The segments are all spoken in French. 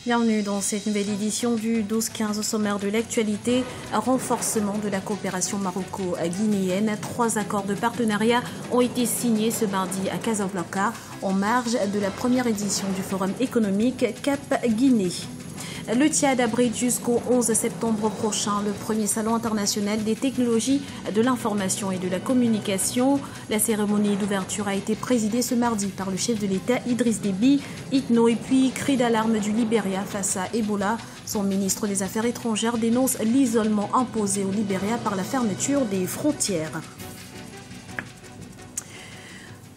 Bienvenue dans cette nouvelle édition du 12-15 au sommaire de l'actualité. Renforcement de la coopération maroco-guinéenne. 3 accords de partenariat ont été signés ce mardi à Casablanca en marge de la première édition du Forum économique Cap-Guinée. Le Tchad abrite jusqu'au 11 septembre prochain le premier salon international des technologies de l'information et de la communication. La cérémonie d'ouverture a été présidée ce mardi par le chef de l'État Idriss Déby Itno et puis cri d'alarme du Libéria face à Ebola. Son ministre des Affaires étrangères dénonce l'isolement imposé au Libéria par la fermeture des frontières.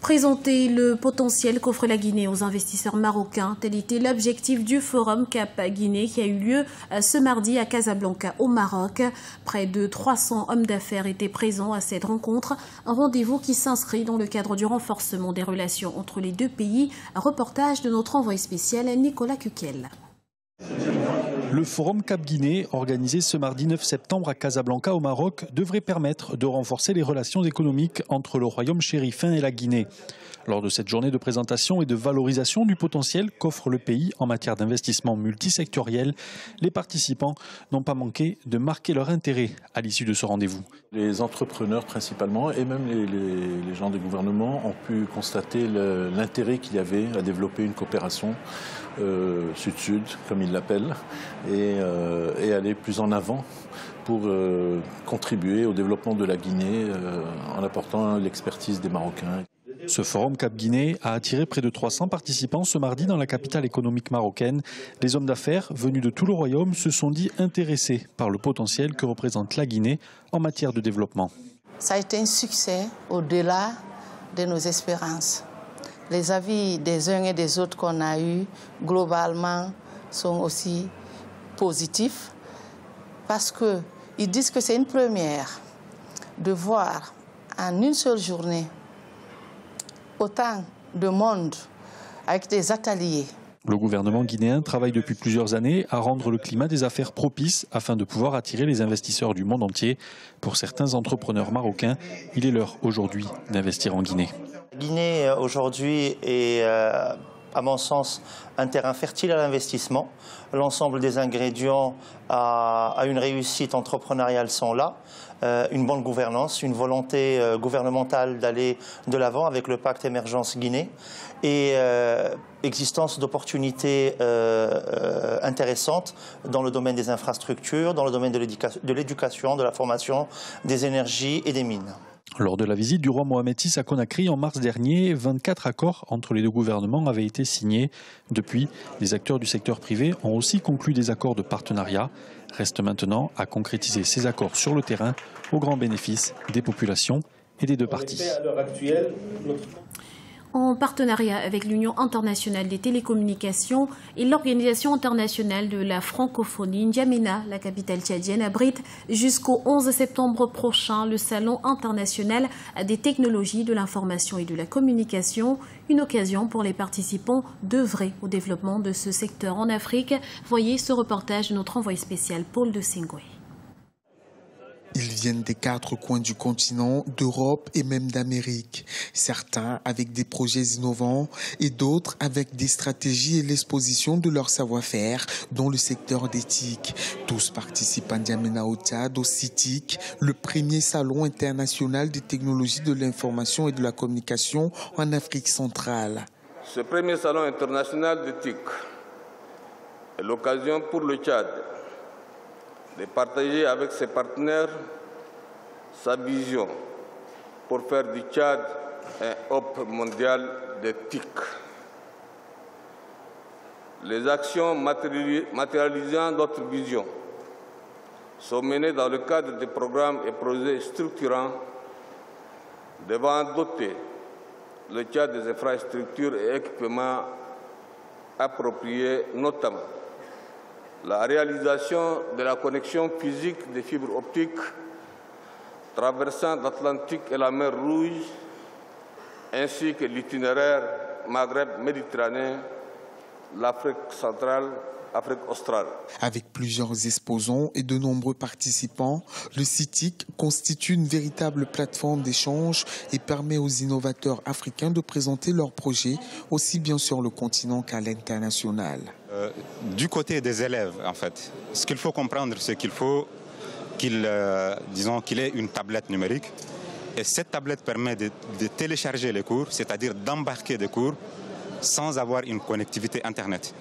Présenter le potentiel qu'offre la Guinée aux investisseurs marocains, tel était l'objectif du Forum Cap-Guinée qui a eu lieu ce mardi à Casablanca au Maroc. Près de 300 hommes d'affaires étaient présents à cette rencontre, un rendez-vous qui s'inscrit dans le cadre du renforcement des relations entre les deux pays. Un reportage de notre envoyé spécial Nicolas Kukel. Le Forum Cap-Guinée, organisé ce mardi 9 septembre à Casablanca au Maroc, devrait permettre de renforcer les relations économiques entre le royaume chérifin et la Guinée. Lors de cette journée de présentation et de valorisation du potentiel qu'offre le pays en matière d'investissement multisectoriel, les participants n'ont pas manqué de marquer leur intérêt à l'issue de ce rendez-vous. Les entrepreneurs principalement et même les gens des gouvernements ont pu constater l'intérêt qu'il y avait à développer une coopération sud-sud, comme ils l'appellent, et aller plus en avant pour contribuer au développement de la Guinée en apportant l'expertise des Marocains. Ce forum Cap-Guinée a attiré près de 300 participants ce mardi dans la capitale économique marocaine. Les hommes d'affaires venus de tout le royaume se sont dit intéressés par le potentiel que représente la Guinée en matière de développement. Ça a été un succès au-delà de nos espérances. Les avis des uns et des autres qu'on a eus, globalement, sont aussi positifs parce qu'ils disent que c'est une première de voir en une seule journée autant de monde avec des ateliers. Le gouvernement guinéen travaille depuis plusieurs années à rendre le climat des affaires propice afin de pouvoir attirer les investisseurs du monde entier. Pour certains entrepreneurs marocains, il est l'heure aujourd'hui d'investir en Guinée. La Guinée aujourd'hui est, à mon sens, un terrain fertile à l'investissement. L'ensemble des ingrédients à une réussite entrepreneuriale sont là. Une bonne gouvernance, une volonté gouvernementale d'aller de l'avant avec le pacte Émergence Guinée et existence d'opportunités intéressantes dans le domaine des infrastructures, dans le domaine de l'éducation, de la formation, des énergies et des mines. Lors de la visite du roi Mohamed VI à Conakry en mars dernier, 24 accords entre les deux gouvernements avaient été signés. Depuis, les acteurs du secteur privé ont aussi conclu des accords de partenariat. Reste maintenant à concrétiser ces accords sur le terrain au grand bénéfice des populations et des deux parties. En partenariat avec l'Union internationale des télécommunications et l'Organisation internationale de la francophonie, N'Djamena, la capitale tchadienne, abrite jusqu'au 11 septembre prochain le Salon international des technologies de l'information et de la communication, une occasion pour les participants d'œuvrer au développement de ce secteur en Afrique. Voyez ce reportage de notre envoyé spécial Paul de Singwe. Ils viennent des 4 coins du continent, d'Europe et même d'Amérique. Certains avec des projets innovants et d'autres avec des stratégies et l'exposition de leur savoir-faire dans le secteur d'éthique. Tous participent à N'Djamena au Tchad, au CITIC, le premier salon international des technologies de l'information et de la communication en Afrique centrale. Ce premier salon international d'éthique est l'occasion pour le Tchad de partager avec ses partenaires sa vision pour faire du Tchad un hub mondial d'éthique. Les actions matérialisant notre vision sont menées dans le cadre des programmes et projets structurants devant doter le Tchad des infrastructures et équipements appropriés, notamment la réalisation de la connexion physique des fibres optiques traversant l'Atlantique et la mer Rouge, ainsi que l'itinéraire Maghreb-Méditerranée l'Afrique centrale, Afrique australe. Avec plusieurs exposants et de nombreux participants, le CITIC constitue une véritable plateforme d'échange et permet aux innovateurs africains de présenter leurs projets aussi bien sur le continent qu'à l'international. Du côté des élèves, en fait, ce qu'il faut comprendre, c'est qu'il faut qu'il ait une tablette numérique. Et cette tablette permet de télécharger les cours, c'est-à-dire d'embarquer des cours sans avoir une connectivité Internet.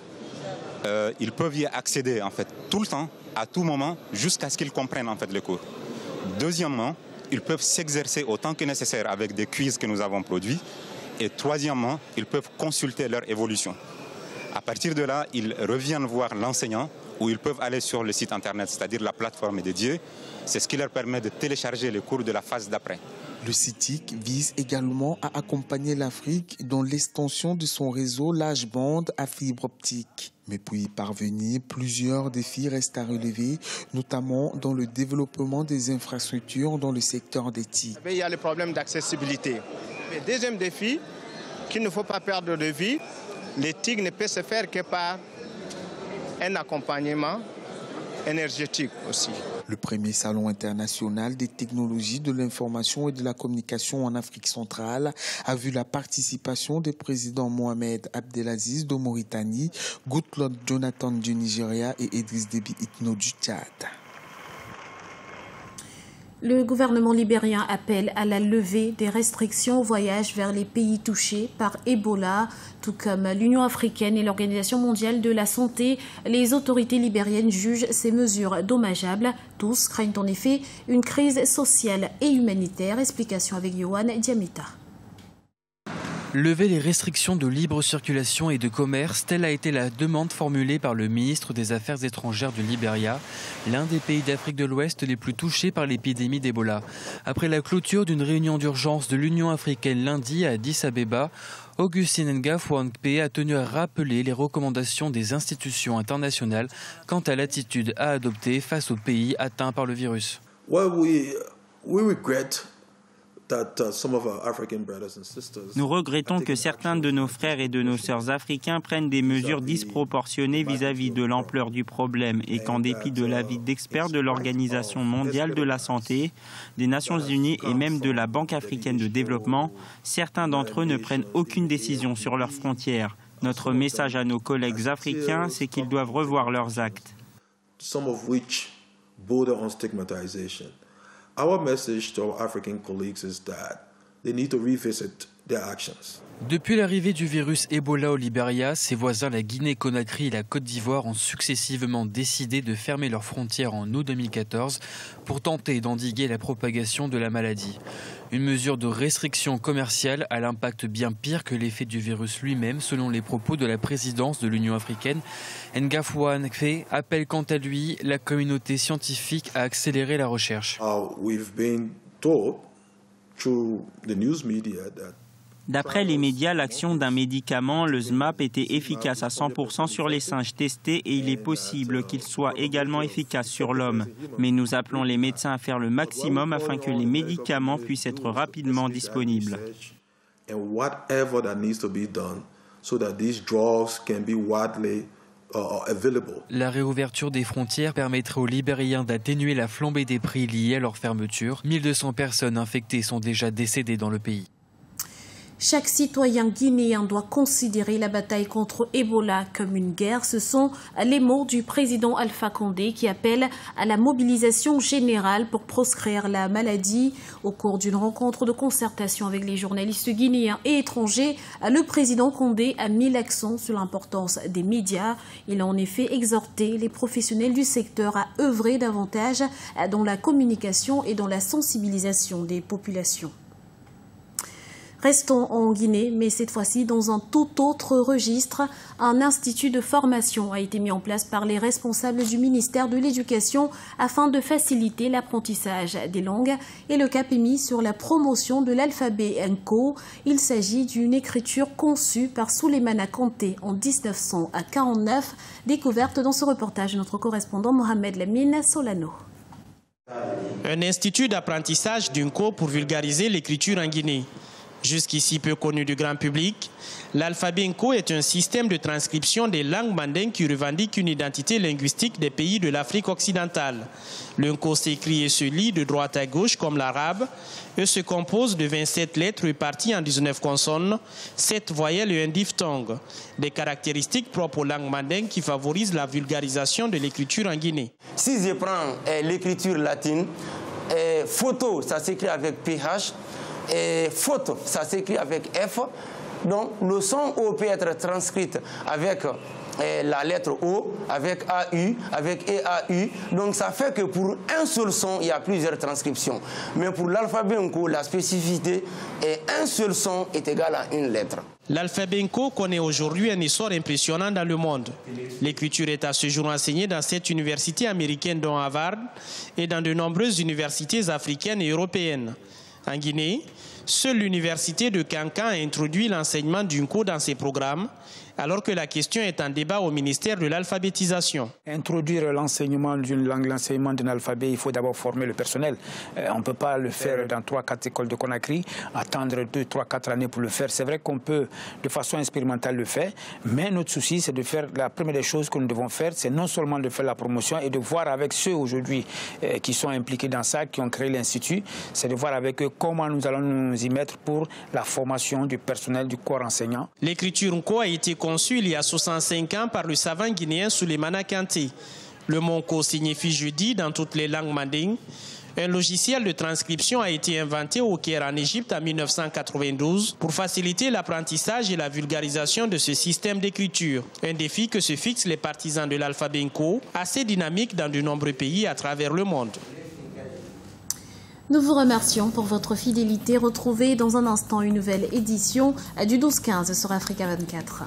Ils peuvent y accéder en fait tout le temps, à tout moment, jusqu'à ce qu'ils comprennent en fait les cours. Deuxièmement, ils peuvent s'exercer autant que nécessaire avec des quiz que nous avons produits. Et troisièmement, ils peuvent consulter leur évolution. À partir de là, ils reviennent voir l'enseignant ou ils peuvent aller sur le site Internet, c'est-à-dire la plateforme dédiée. C'est ce qui leur permet de télécharger les cours de la phase d'après. Le CITIC vise également à accompagner l'Afrique dans l'extension de son réseau large bande à fibre optique. Mais pour y parvenir, plusieurs défis restent à relever, notamment dans le développement des infrastructures dans le secteur des TIC. Il y a le problème d'accessibilité. Le deuxième défi, qu'il ne faut pas perdre de vue, les TIC ne peuvent se faire que par un accompagnement énergétique aussi. Le premier salon international des technologies de l'information et de la communication en Afrique centrale a vu la participation des présidents Mohamed Abdelaziz de Mauritanie, Goodluck Jonathan du Nigeria et Idriss Déby Itno du Tchad. Le gouvernement libérien appelle à la levée des restrictions au voyage vers les pays touchés par Ebola, tout comme l'Union africaine et l'Organisation mondiale de la santé. Les autorités libériennes jugent ces mesures dommageables. Tous craignent en effet une crise sociale et humanitaire. Explication avec Yohan Diamita. Lever les restrictions de libre circulation et de commerce, telle a été la demande formulée par le ministre des Affaires étrangères du Libéria, l'un des pays d'Afrique de l'Ouest les plus touchés par l'épidémie d'Ebola. Après la clôture d'une réunion d'urgence de l'Union africaine lundi à Addis Abeba, Augustine Ngafouankpe a tenu à rappeler les recommandations des institutions internationales quant à l'attitude à adopter face aux pays atteints par le virus. Nous regrettons que certains de nos frères et de nos sœurs africains prennent des mesures disproportionnées vis-à-vis de l'ampleur du problème et qu'en dépit de l'avis d'experts de l'Organisation mondiale de la santé, des Nations unies et même de la Banque africaine de développement, certains d'entre eux ne prennent aucune décision sur leurs frontières. Notre message à nos collègues africains, c'est qu'ils doivent revoir leurs actes. Our message to our African colleagues is that they need to revisit their actions. Depuis l'arrivée du virus Ebola au Libéria, ses voisins la Guinée-Conakry et la Côte d'Ivoire ont successivement décidé de fermer leurs frontières en août 2014 pour tenter d'endiguer la propagation de la maladie. Une mesure de restriction commerciale à l'impact bien pire que l'effet du virus lui-même, selon les propos de la présidence de l'Union africaine. Ngafouankpe appelle quant à lui la communauté scientifique à accélérer la recherche. We've been told through the news media that D'après les médias, l'action d'un médicament, le SMAP, était efficace à 100% sur les singes testés et il est possible qu'il soit également efficace sur l'homme. Mais nous appelons les médecins à faire le maximum afin que les médicaments puissent être rapidement disponibles. La réouverture des frontières permettrait aux Libériens d'atténuer la flambée des prix liés à leur fermeture. 1200 personnes infectées sont déjà décédées dans le pays. Chaque citoyen guinéen doit considérer la bataille contre Ebola comme une guerre. Ce sont les mots du président Alpha Condé qui appelle à la mobilisation générale pour proscrire la maladie. Au cours d'une rencontre de concertation avec les journalistes guinéens et étrangers, le président Condé a mis l'accent sur l'importance des médias. Il a en effet exhorté les professionnels du secteur à œuvrer davantage dans la communication et dans la sensibilisation des populations. Restons en Guinée, mais cette fois-ci dans un tout autre registre. Un institut de formation a été mis en place par les responsables du ministère de l'Éducation afin de faciliter l'apprentissage des langues. Et le cap est mis sur la promotion de l'alphabet Nko. Il s'agit d'une écriture conçue par Souleymana Kanté en 1949. Découverte dans ce reportage de notre correspondant Mohamed Lamine Solano. Un institut d'apprentissage d'Nko pour vulgariser l'écriture en Guinée. Jusqu'ici peu connu du grand public, l'alphabet Nko est un système de transcription des langues mandingues qui revendique une identité linguistique des pays de l'Afrique occidentale. Le Nko s'écrit et se lit de droite à gauche comme l'arabe et se compose de 27 lettres réparties en 19 consonnes, 7 voyelles et un diphtongue. Des caractéristiques propres aux langues mandingues qui favorisent la vulgarisation de l'écriture en Guinée. Si je prends l'écriture latine, photo, ça s'écrit avec PH, et faute, ça s'écrit avec F. Donc le son O peut être transcrit avec la lettre O, avec AU, avec EAU. Donc ça fait que pour un seul son, il y a plusieurs transcriptions. Mais pour l'alphabet Nko, la spécificité est un seul son est égal à une lettre. L'alphabet Nko connaît aujourd'hui un essor impressionnant dans le monde. L'écriture est à ce jour enseignée dans 7 universités américaines dont Harvard et dans de nombreuses universités africaines et européennes. En Guinée, seule l'université de Kankan a introduit l'enseignement du Nko dans ses programmes, alors que la question est en débat au ministère de l'alphabétisation. Introduire l'enseignement d'une langue, l'enseignement d'un alphabet, il faut d'abord former le personnel. On ne peut pas le faire dans 3-4 écoles de Conakry, attendre 2, 3, 4 années pour le faire. C'est vrai qu'on peut de façon expérimentale le faire, mais notre souci c'est de faire, la première des choses que nous devons faire, c'est non seulement de faire la promotion et de voir avec ceux aujourd'hui qui sont impliqués dans ça, qui ont créé l'Institut, c'est de voir avec eux comment nous allons nous y mettre pour la formation du personnel du corps enseignant. L'écriture Nko a été conçu il y a 65 ans par le savant guinéen Souleymana Kanté. Le mot Nko signifie jeudi dans toutes les langues mandingues. Un logiciel de transcription a été inventé au Caire en Égypte en 1992 pour faciliter l'apprentissage et la vulgarisation de ce système d'écriture. Un défi que se fixent les partisans de l'alphabet Nko, assez dynamique dans de nombreux pays à travers le monde. Nous vous remercions pour votre fidélité. Retrouvez dans un instant une nouvelle édition du 12-15 sur Africa 24.